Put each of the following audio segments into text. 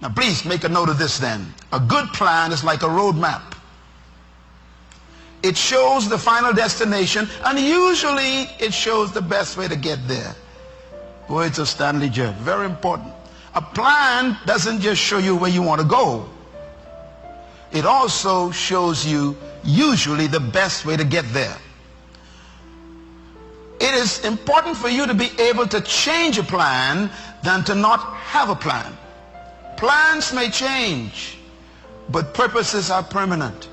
Now please make a note of this then. A good plan is like a road map. It shows the final destination, and usually it shows the best way to get there. Words of Stanley Jerd, very important. A plan doesn't just show you where you want to go. It also shows you usually the best way to get there. It is important for you to be able to change a plan than to not have a plan. Plans may change, but purposes are permanent.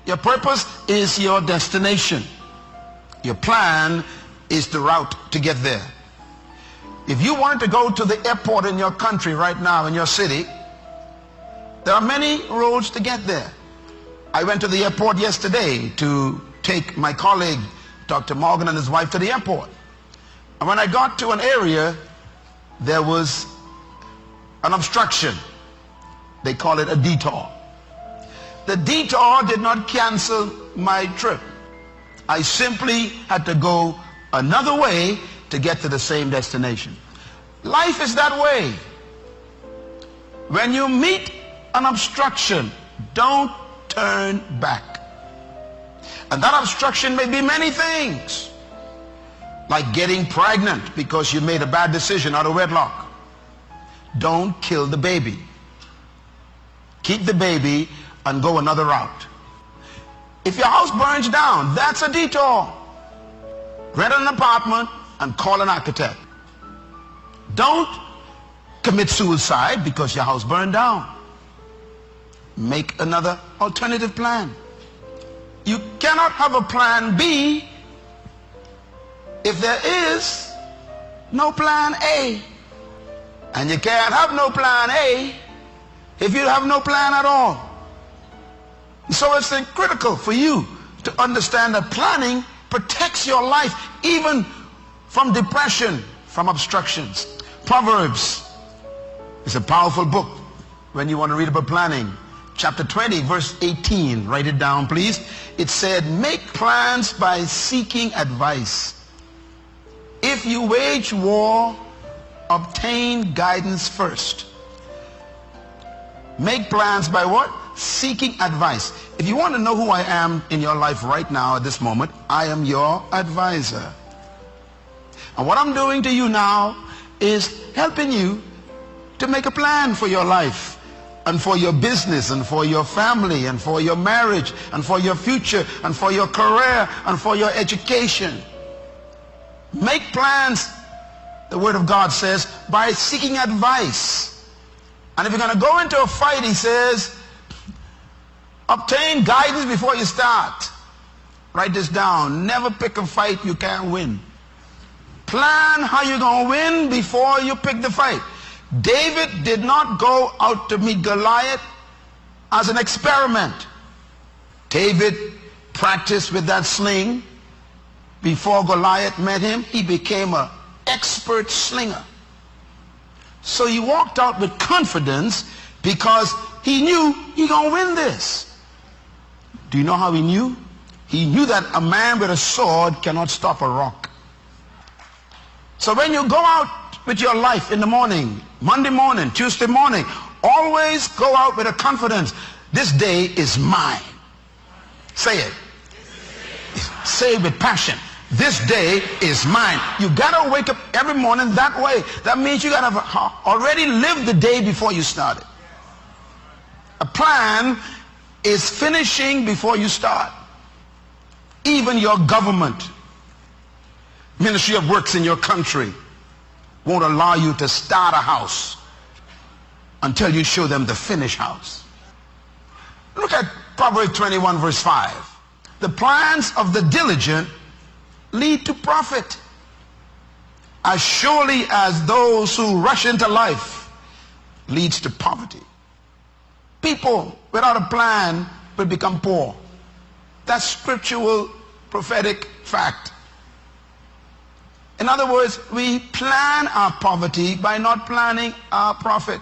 Your purpose is your destination. Your plan is the route to get there. If you wanted to go to the airport in your country right now, in your city, there are many roads to get there. I went to the airport yesterday to take my colleague, Dr. Morgan, and his wife to the airport. And when I got to an area, there was an obstruction. They call it a detour. The detour did not cancel my trip. I simply had to go another way to get to the same destination. Life is that way. When you meet an obstruction, don't turn back. And that obstruction may be many things, like getting pregnant because you made a bad decision out of wedlock. Don't kill the baby. Keep the baby and go another route. If your house burns down, that's a detour. Rent an apartment and call an architect. Don't commit suicide because your house burned down. Make another alternative plan. You cannot have a plan B if there is no plan A. And you can't have no plan A if you have no plan at all. So it's critical for you to understand that planning protects your life even from depression, from obstructions. Proverbs is a powerful book when you want to read about planning. Chapter 20, verse 18. Write it down, please. It said, make plans by seeking advice. If you wage war, obtain guidance first. Make plans by what? Seeking advice. If you want to know who I am in your life right now at this moment, I am your advisor. And what I'm doing to you now is helping you to make a plan for your life and for your business and for your family and for your marriage and for your future and for your career and for your education. Make plans, the Word of God says, by seeking advice. And if you're going to go into a fight, he says, obtain guidance before you start. Write this down. Never pick a fight you can't win. Plan how you're going to win before you pick the fight. David did not go out to meet Goliath as an experiment. David practiced with that sling. Before Goliath met him, he became an expert slinger. So he walked out with confidence because he knew he's going to win this. Do you know how he knew? He knew that a man with a sword cannot stop a rock. So when you go out with your life in the morning, Monday morning, Tuesday morning, always go out with a confidence. This day is mine. Say it. Say it with passion. This day is mine. You gotta wake up every morning that way. That means you gotta already live the day before you start it. A plan is finishing before you start. Even your government, Ministry of Works in your country, won't allow you to start a house until you show them the finished house. Look at Proverbs 21 verse 5. The plans of the diligent lead to profit, as surely as those who rush into life leads to poverty. People without a plan will become poor. That's scriptural prophetic fact. In other words, we plan our poverty by not planning our profit.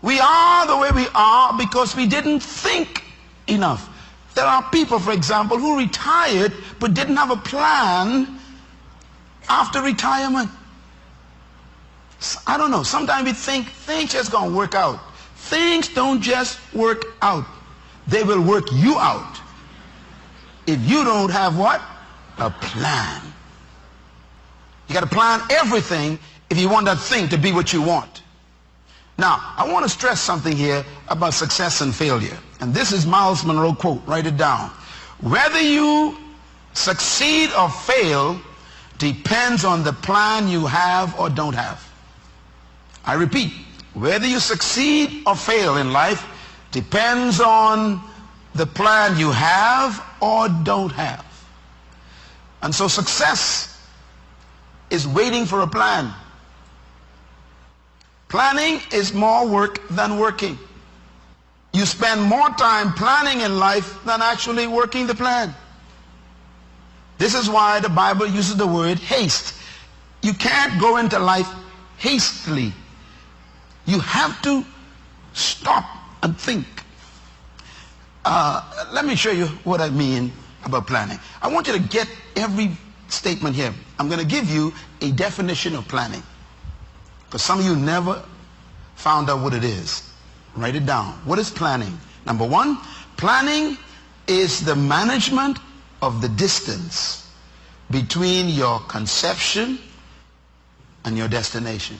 We are the way we are because we didn't think enough. There are people, for example, who retired but didn't have a plan after retirement. I don't know, sometimes we think things just gonna work out. Things don't just work out. They will work you out if you don't have what? A plan. You got to plan everything if you want that thing to be what you want. Now, I want to stress something here about success and failure. And this is Myles Munroe quote. Write it down. Whether you succeed or fail depends on the plan you have or don't have. I repeat, whether you succeed or fail in life depends on the plan you have or don't have. And so success is waiting for a plan. Planning is more work than working. You spend more time planning in life than actually working the plan. This is why the Bible uses the word haste. You can't go into life hastily. You have to stop and think. Let me show you what I mean about planning. I want you to get every statement here. I'm going to give you a definition of planning, because some of you never found out what it is. Write it down. What is planning? Number one, planning is the management of the distance between your conception and your destination.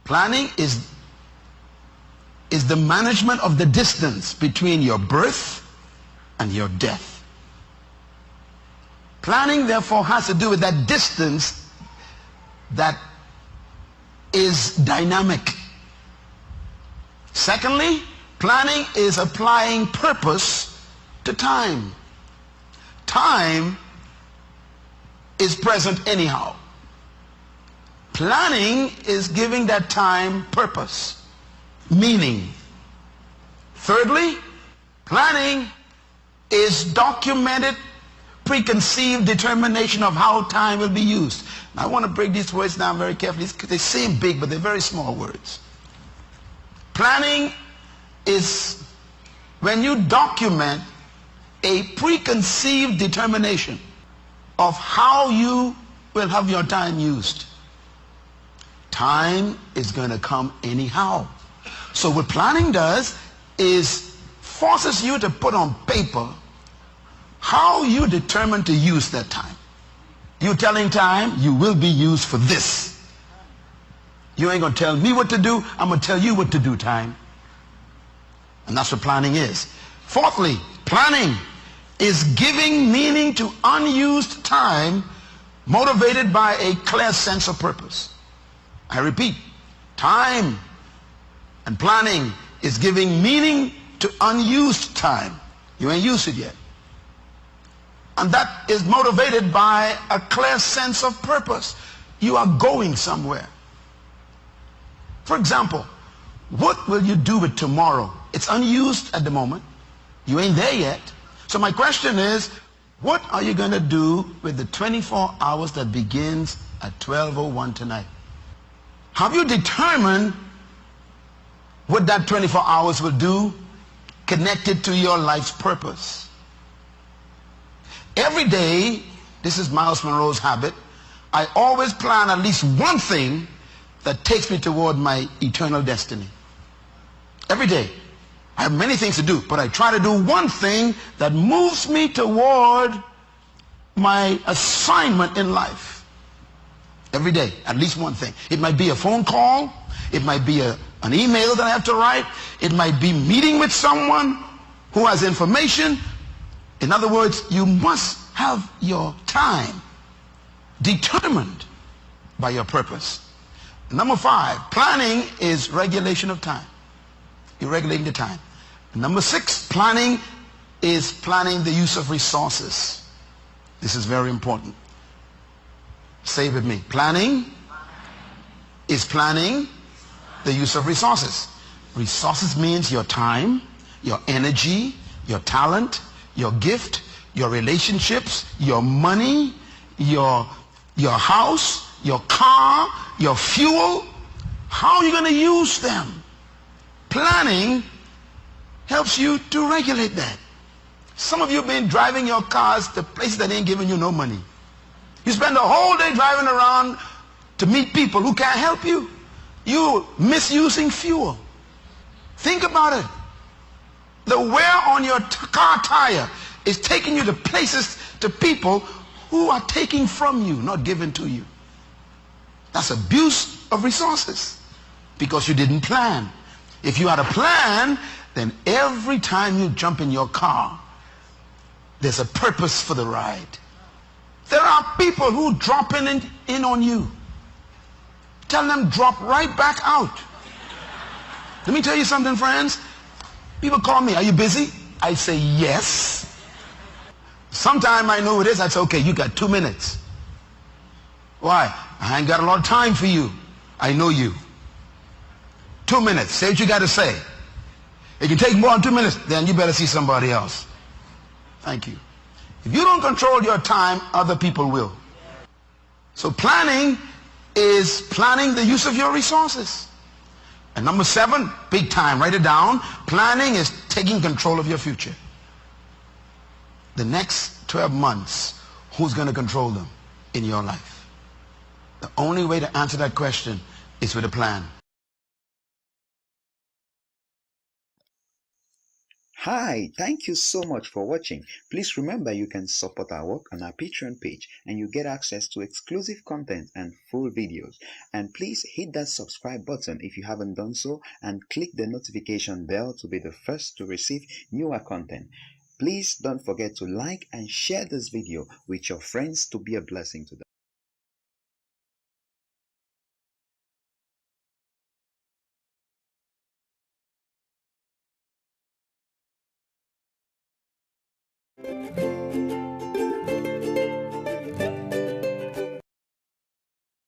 Planning is the management of the distance between your birth and your death. Planning, therefore, has to do with that distance that is dynamic. Secondly, planning is applying purpose to time. Time is present anyhow. Planning is giving that time purpose, meaning. Thirdly, planning is documented, preconceived determination of how time will be used. Now, I want to break these words down very carefully. They seem big, but they're very small words. Planning is when you document a preconceived determination of how you will have your time used. Time is going to come anyhow. So what planning does is forces you to put on paper how you determine to use that time. You're telling time, you will be used for this. You ain't going to tell me what to do. I'm going to tell you what to do, time. And that's what planning is. Fourthly, planning is giving meaning to unused time motivated by a clear sense of purpose. I repeat, time and planning is giving meaning to unused time. You ain't used it yet. And that is motivated by a clear sense of purpose. You are going somewhere. For example, what will you do with tomorrow? It's unused at the moment. You ain't there yet. So my question is, what are you going to do with the 24 hours that begins at 12:01 tonight? Have you determined what that 24 hours will do connected to your life's purpose? Every day, this is Myles Munroe's habit, I always plan at least one thing that takes me toward my eternal destiny. Every day. I have many things to do, but I try to do one thing that moves me toward my assignment in life. Every day, at least one thing. It might be a phone call. It might be an email that I have to write. It might be meeting with someone who has information. In other words, you must have your time determined by your purpose. Number 5, planning is regulation of time. You're regulating the time. Number 6, planning is planning the use of resources. This is very important. Say it with me. Planning is planning the use of resources. Resources means your time, your energy, your talent, your gift, your relationships, your money, your house, your car, your fuel. How are you going to use them? Planning helps you to regulate that. Some of you have been driving your cars to places that ain't giving you no money. You spend the whole day driving around to meet people who can't help you. You're misusing fuel. Think about it. The wear on your car tire is taking you to places, to people who are taking from you, not giving to you. That's abuse of resources because you didn't plan. If you had a plan, then every time you jump in your car, there's a purpose for the ride. There are people who drop in on you. Tell them drop right back out. Let me tell you something, friends. People call me, are you busy? I say yes. Sometime I know it is. I say, okay, you got 2 minutes. Why? I ain't got a lot of time for you. I know you. 2 minutes. Say what you got to say. It can take more than 2 minutes, then you better see somebody else. Thank you. If you don't control your time, other people will. So planning is planning the use of your resources. And number 7, big time, write it down. Planning is taking control of your future. The next 12 months, who's going to control them in your life? The only way to answer that question is with a plan. Hi, thank you so much for watching. Please remember you can support our work on our Patreon page and you get access to exclusive content and full videos. And please hit that subscribe button if you haven't done so and click the notification bell to be the first to receive newer content. Please don't forget to like and share this video with your friends to be a blessing to them.